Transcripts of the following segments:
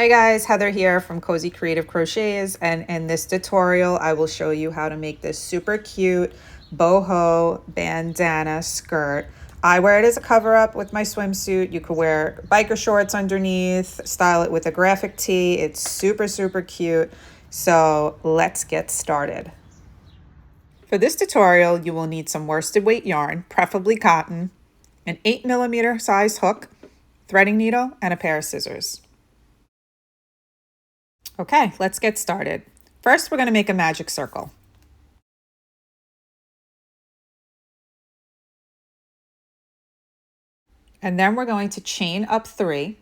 Hey guys, Heather here from Cozy Creative Crochets, and in this tutorial I will show you how to make this super cute boho bandana skirt. I wear it as a cover up with my swimsuit. You could wear biker shorts underneath, style it with a graphic tee. It's super cute. So let's get started. For this tutorial you will need some worsted weight yarn, preferably cotton, an 8mm size hook, threading needle, and a pair of scissors. Okay, let's get started. First, we're going to make a magic circle. And then we're going to chain up 3,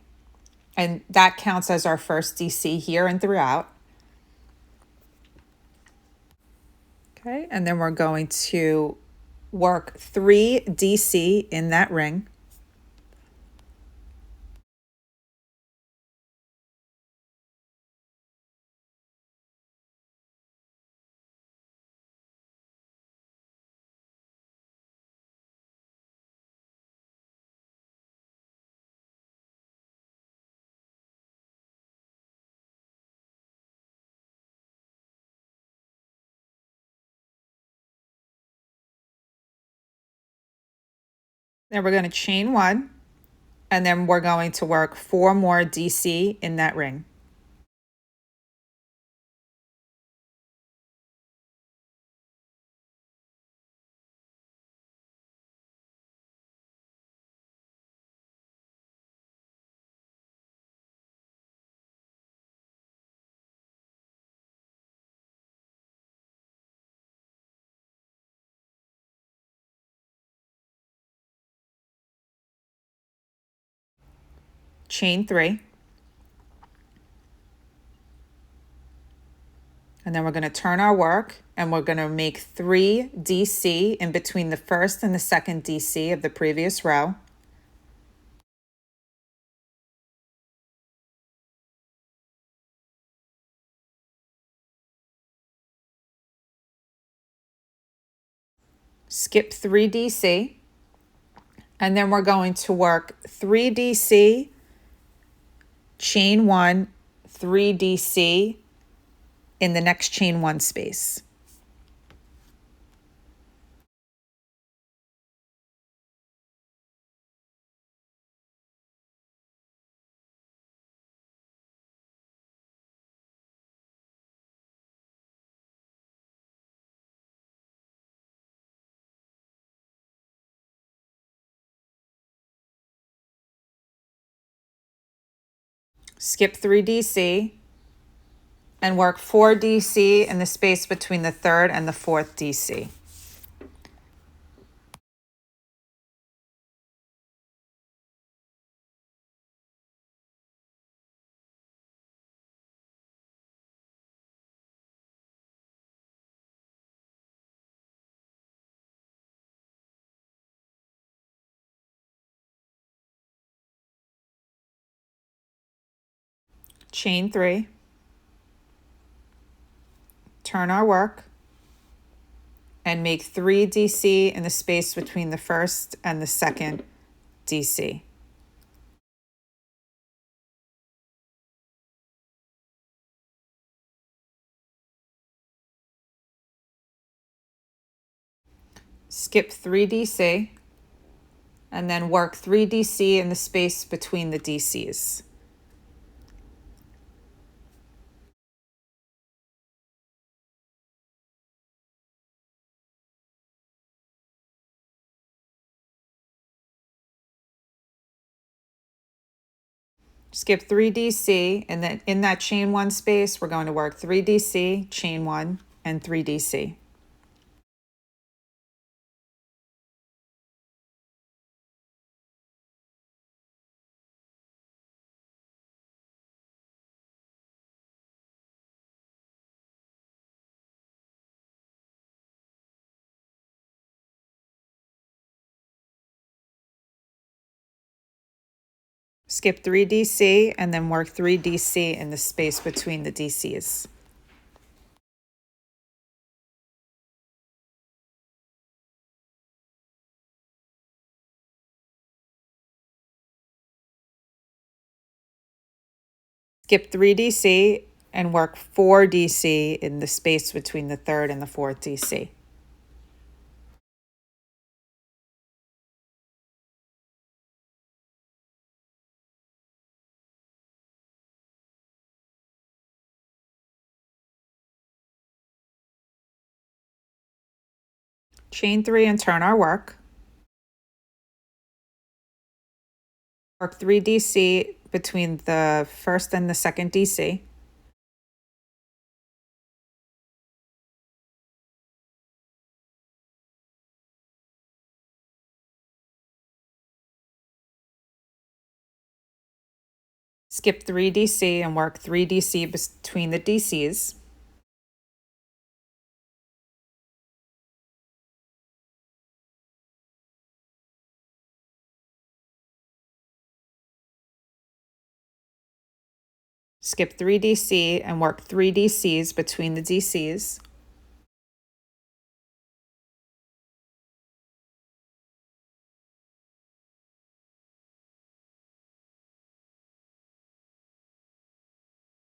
and that counts as our first DC here and throughout. Okay, and then we're going to work 3 DC in that ring. Then we're going to chain 1, and then we're going to work 4 more DC in that ring. Chain 3. And then we're going to turn our work, and we're going to make 3 DC in between the first and the second DC of the previous row. Skip 3 DC, and then we're going to work 3 DC, chain 1, 3 DC in the next chain 1 space. Skip 3 DC and work 4 DC in the space between the third and the fourth DC. Chain 3, turn our work, and make 3 DC in the space between the first and the second DC. Skip 3 DC and then work 3 DC in the space between the DCs. Skip 3 DC, and then in that chain 1 space, we're going to work 3 DC, chain 1, and 3 DC. Skip 3 DC and then work 3 DC in the space between the DCs. Skip 3 DC and work 4 DC in the space between the third and the fourth DC. Chain 3 and turn our work. Work 3 DC between the first and the second DC. Skip 3 DC and work 3 DC between the DCs. Skip 3 DC and work 3 DCs between the DCs.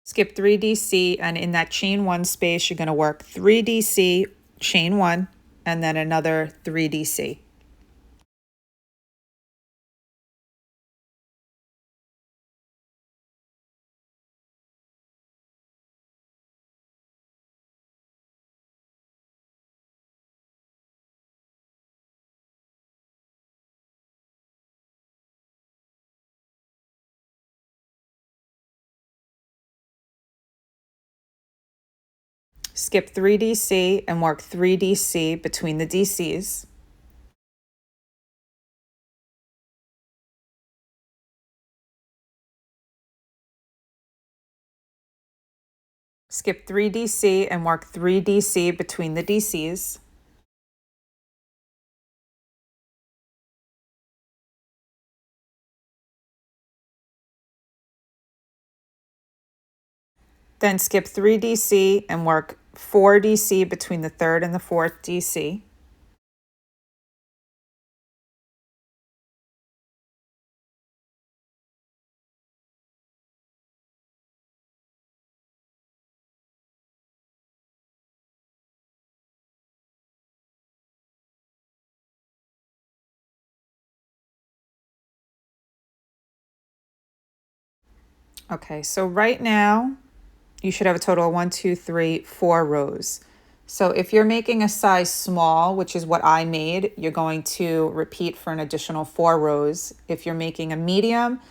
Skip 3 DC, and in that chain 1 space, you're going to work 3 DC, chain 1, and then another 3 DC. Skip 3 DC and work 3 DC between the DCs. Skip 3 DC and work 3 DC between the DCs. Then skip 3 DC and work 4 DC between the third and the fourth DC. Okay, so right now you should have a total of 1, 2, 3, 4 rows. So if you're making a size small, which is what I made, you're going to repeat for an additional 4 rows. If you're making a medium,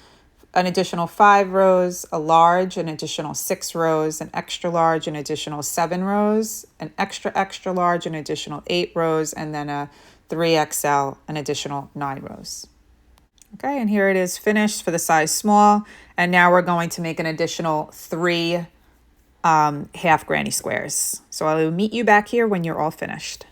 an additional 5 rows, a large, an additional 6 rows, an extra large, an additional 7 rows, an extra extra large, an additional 8 rows, and then a 3XL, an additional 9 rows. Okay, and here it is finished for the size small. And now we're going to make an additional 3 half granny squares. So I will meet you back here when you're all finished.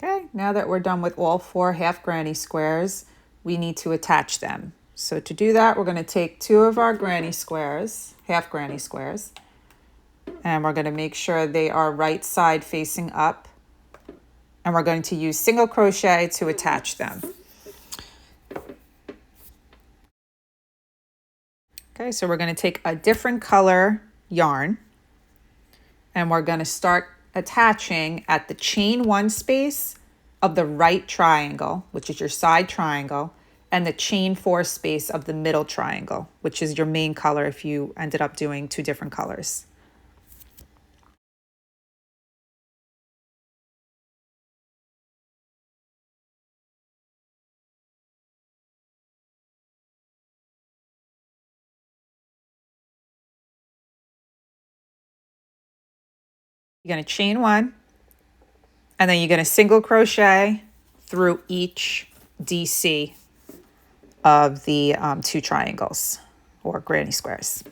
Okay, now that we're done with all 4 half granny squares, we need to attach them. So to do that, we're going to take 2 of our granny squares, half granny squares, and we're going to make sure they are right side facing up. And we're going to use single crochet to attach them. Okay, so we're going to take a different color yarn and we're going to start attaching at the chain 1 space of the right triangle, which is your side triangle, and the chain 4 space of the middle triangle, which is your main color if you ended up doing 2 different colors. You're going to chain 1, and then you're going to single crochet through each DC of the 2 triangles or granny squares.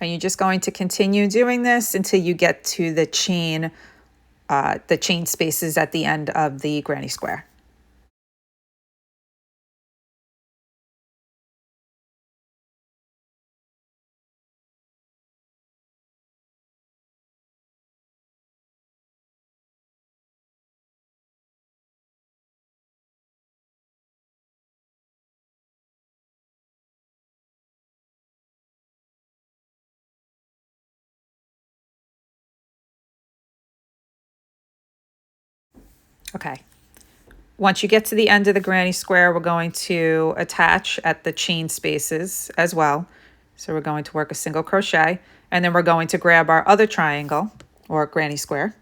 And you're just going to continue doing this until you get to the chain spaces at the end of the granny square. Okay. Once you get to the end of the granny square, we're going to attach at the chain spaces as well. So we're going to work a single crochet, and then we're going to grab our other triangle or granny square.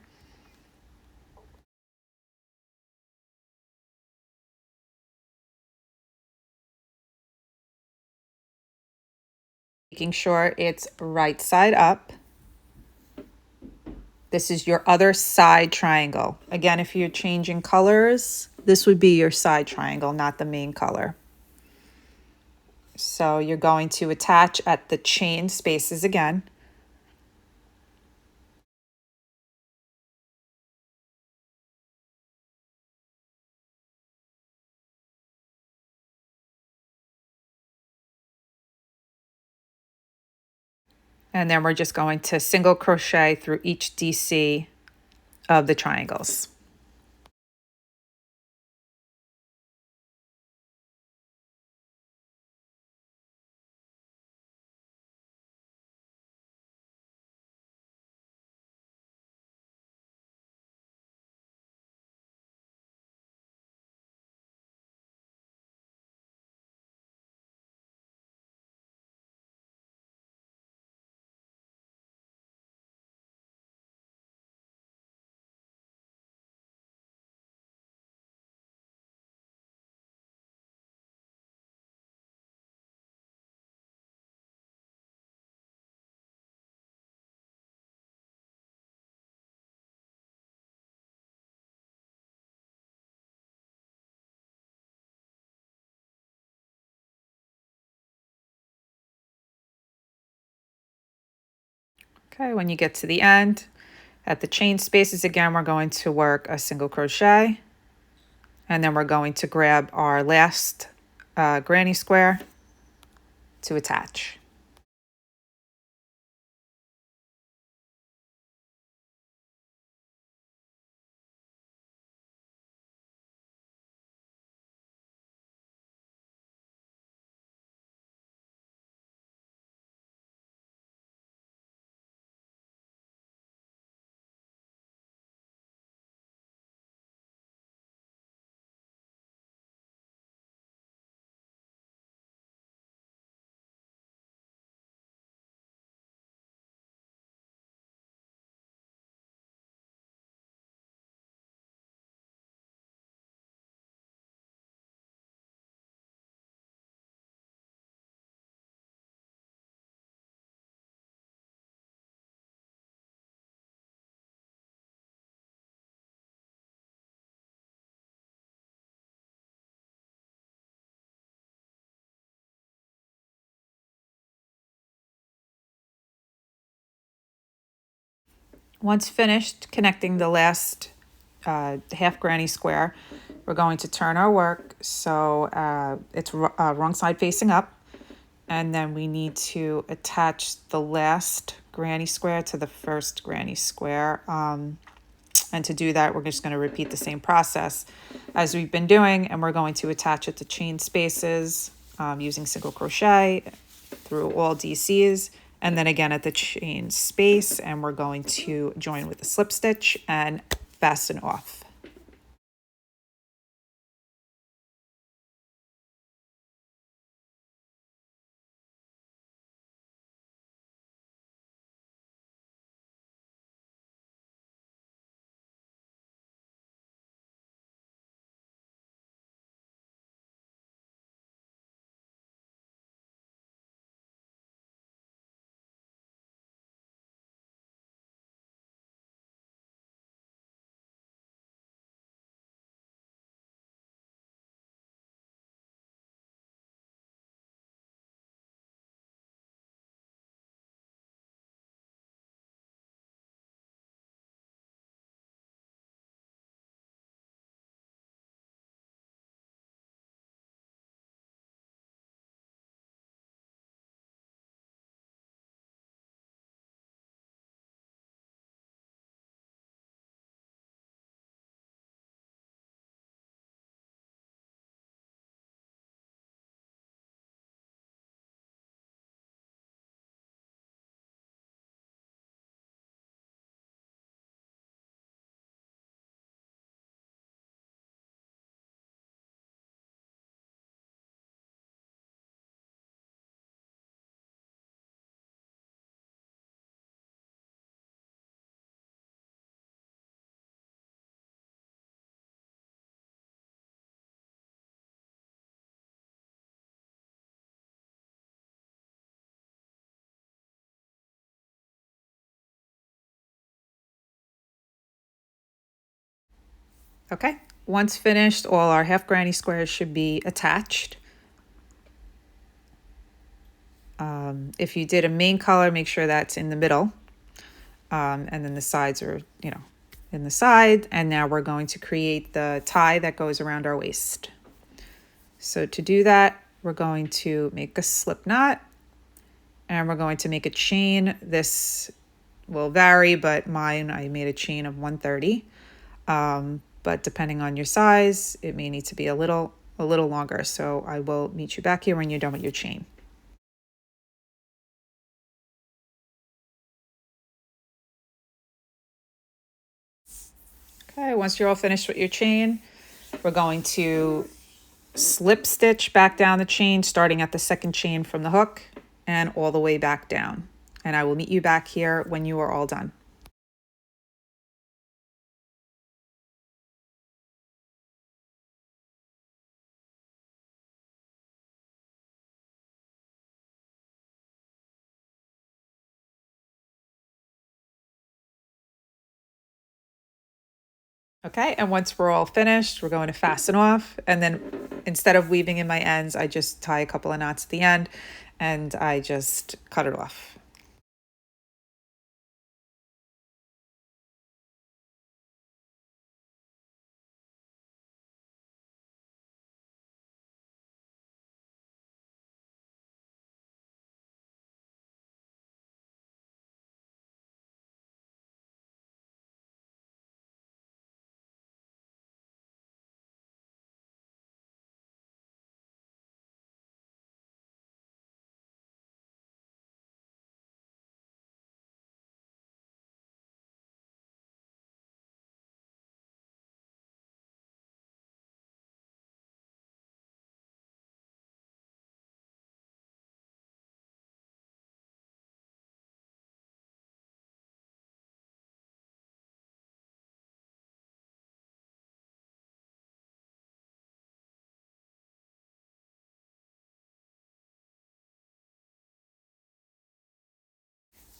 Making sure it's right side up. This is your other side triangle. Again, if you're changing colors, this would be your side triangle, not the main color. So you're going to attach at the chain spaces again. And then we're just going to single crochet through each DC of the triangles. Okay, when you get to the end, at the chain spaces again, we're going to work a single crochet, and then we're going to grab our last granny square to attach. Once finished connecting the last half granny square, we're going to turn our work so it's wrong side facing up, and then we need to attach the last granny square to the first granny square. And to do that, we're just going to repeat the same process as we've been doing, and we're going to attach it to chain spaces using single crochet through all DCs, and then again at the chain space, and we're going to join with a slip stitch and fasten off. Okay, once finished, all our half granny squares should be attached. If you did a main color, make sure that's in the middle. And then the sides are, in the side. And now we're going to create the tie that goes around our waist. So to do that, we're going to make a slip knot and we're going to make a chain. This will vary, but mine, I made a chain of 130. But depending on your size, it may need to be a little longer. So I will meet you back here when you're done with your chain. Okay, once you're all finished with your chain, we're going to slip stitch back down the chain, starting at the second chain from the hook and all the way back down. And I will meet you back here when you are all done. Okay, and once we're all finished, we're going to fasten off. And then instead of weaving in my ends, I just tie a couple of knots at the end and I just cut it off.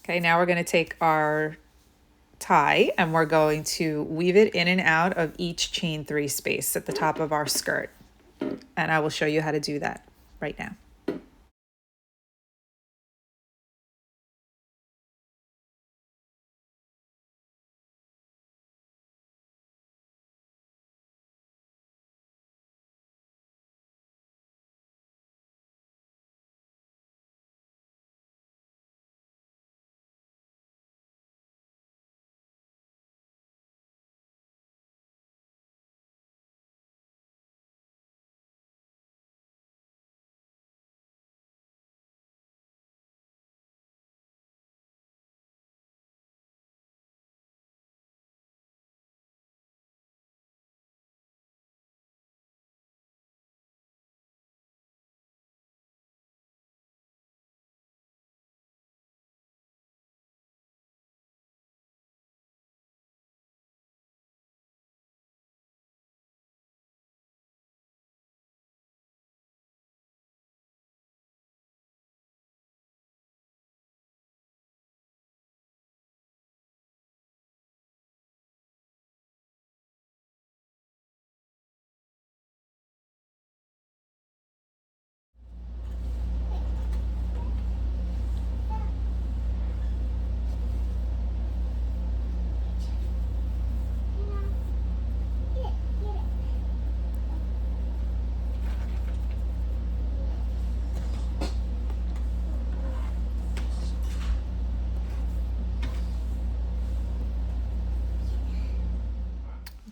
Okay, now we're going to take our tie and we're going to weave it in and out of each chain 3 space at the top of our skirt. And I will show you how to do that right now.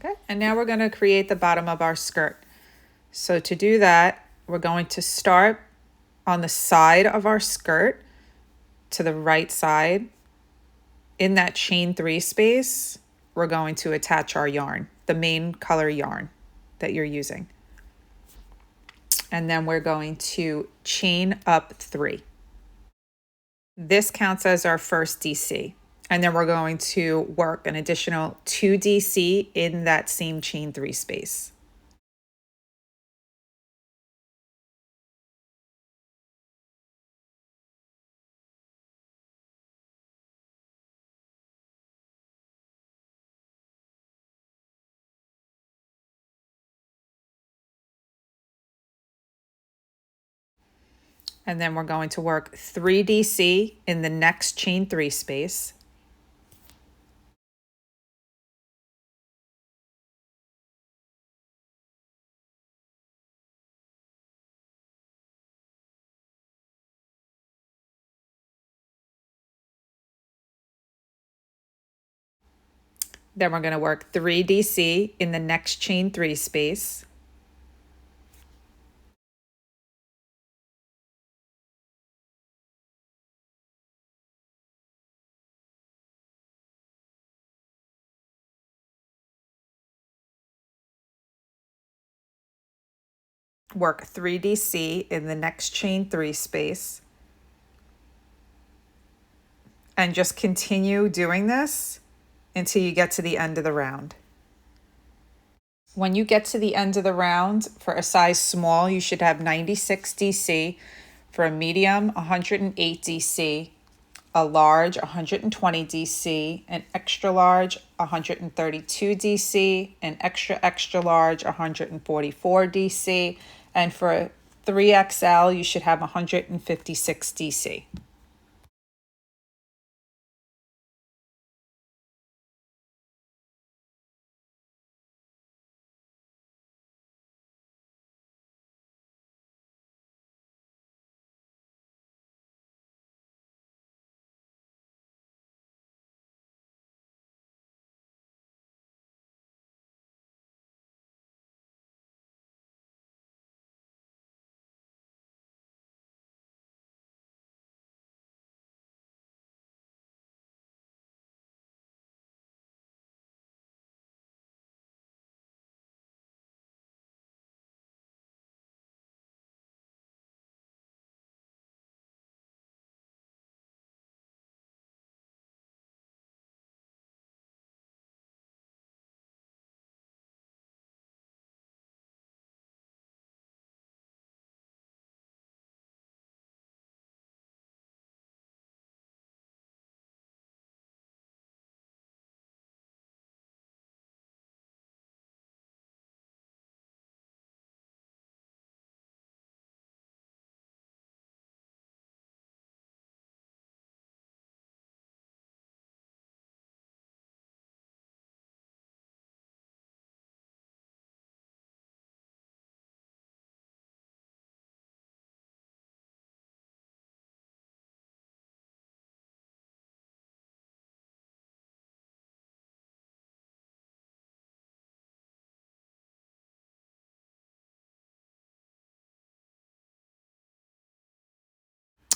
Okay, and now we're going to create the bottom of our skirt. So to do that, we're going to start on the side of our skirt to the right side. In that chain 3 space, we're going to attach our yarn, the main color yarn that you're using. And then we're going to chain up 3. This counts as our first DC. And then we're going to work an additional 2 DC in that same chain 3 space. And then we're going to work 3 DC in the next chain 3 space. Then we're going to work 3 DC in the next chain 3 space. Work 3 DC in the next chain 3 space. And just continue doing this until you get to the end of the round. When you get to the end of the round, for a size small, you should have 96 DC. For a medium, 108 DC. A large, 120 DC. An extra large, 132 DC. An extra extra large, 144 DC. And for a 3XL, you should have 156 DC.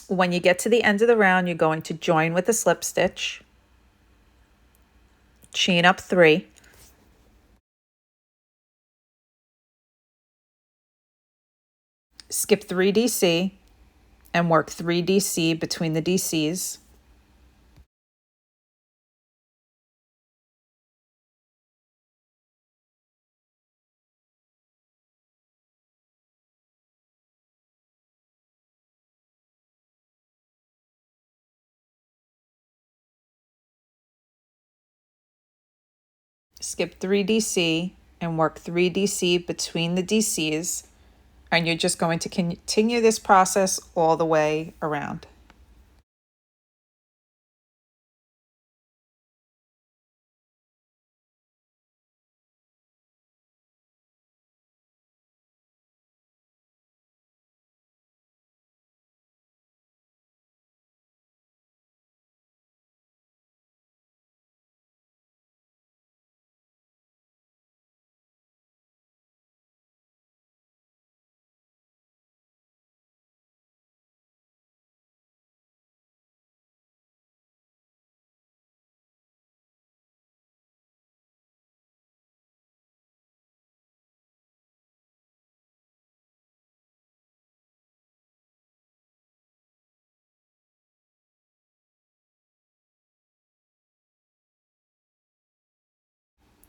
When you get to the end of the round, you're going to join with a slip stitch, chain up 3, skip 3 DC, and work 3 DC between the DCs. Skip 3 DC and work 3 DC between the DCs, and you're just going to continue this process all the way around.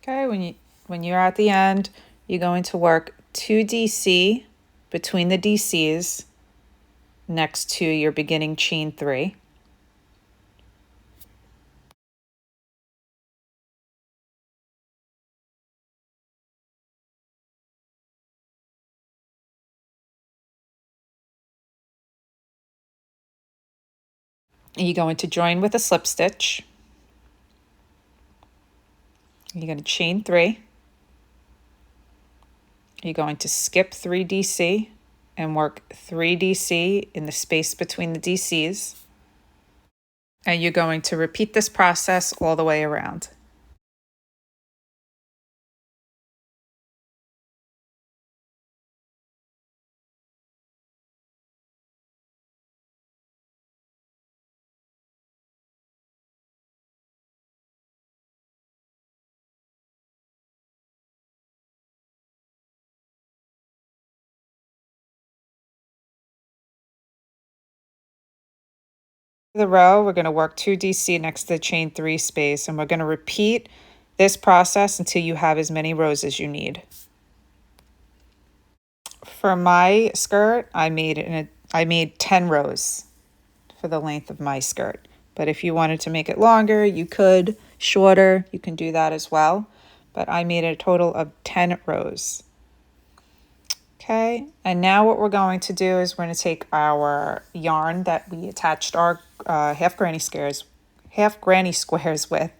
Okay, when you're at the end, you're going to work 2 DC between the DCs next to your beginning chain 3. You're going to join with a slip stitch. You're going to chain 3. You're going to skip 3 DC and work 3 DC in the space between the DCs. And you're going to repeat this process all the way around. The row, we're going to work 2 DC next to the chain 3 space, and we're going to repeat this process until you have as many rows as you need. For my skirt, I made 10 rows for the length of my skirt. But if you wanted to make it longer, you could. Shorter, you can do that as well. But I made a total of 10 rows. Okay, and now what we're going to do is we're going to take our yarn that we attached our half granny squares with,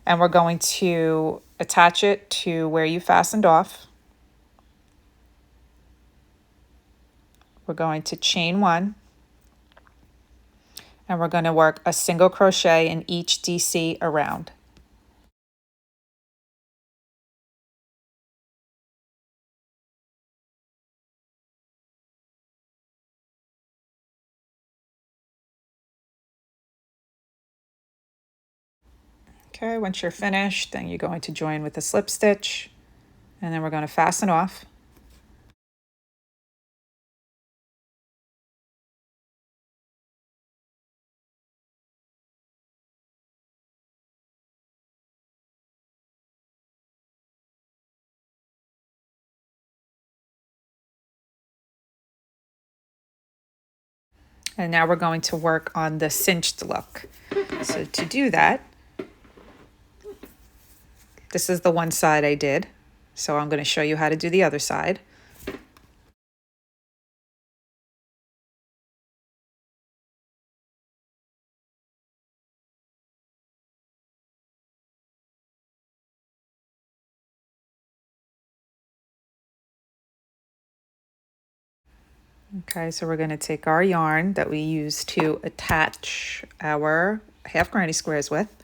and we're going to attach it to where you fastened off. We're going to chain 1, and we're going to work a single crochet in each DC around. Okay, once you're finished, then you're going to join with a slip stitch, and then we're going to fasten off. And now we're going to work on the cinched look. So to do that, this is the one side I did. So I'm going to show you how to do the other side. Okay, so we're going to take our yarn that we use to attach our half granny squares with,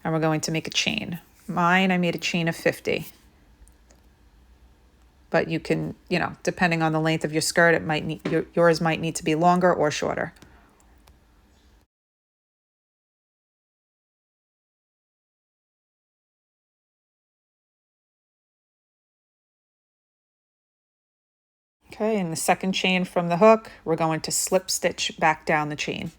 and we're going to make a chain. Mine, I made a chain of 50. But you can, depending on the length of your skirt, it might need, yours might need to be longer or shorter. Okay, in the second chain from the hook, we're going to slip stitch back down the chain.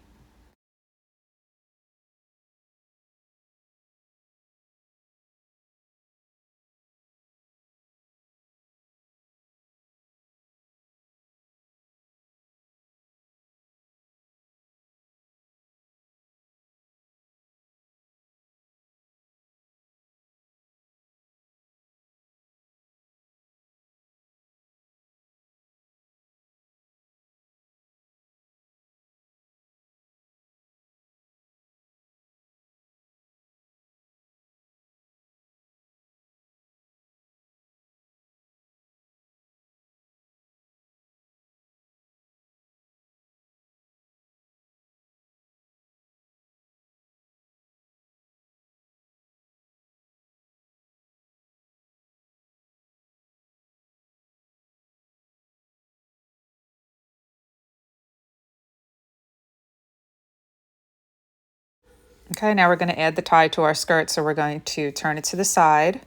Okay, now we're going to add the tie to our skirt, so we're going to turn it to the side.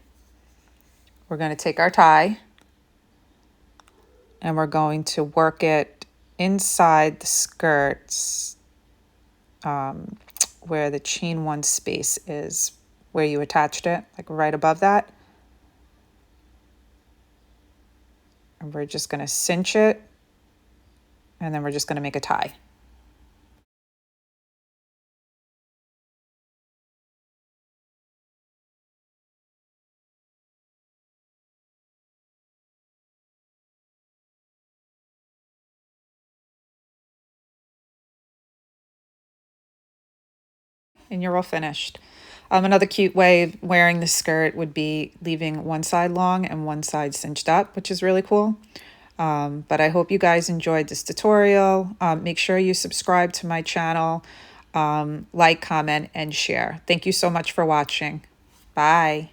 We're going to take our tie, and we're going to work it inside the skirts where the chain 1 space is, where you attached it, like right above that. And we're just going to cinch it, and then we're just going to make a tie. and you're all finished. Another cute way of wearing the skirt would be leaving one side long and one side cinched up, which is really cool. But I hope you guys enjoyed this tutorial. Make sure you subscribe to my channel, like, comment, and share. Thank you so much for watching. Bye.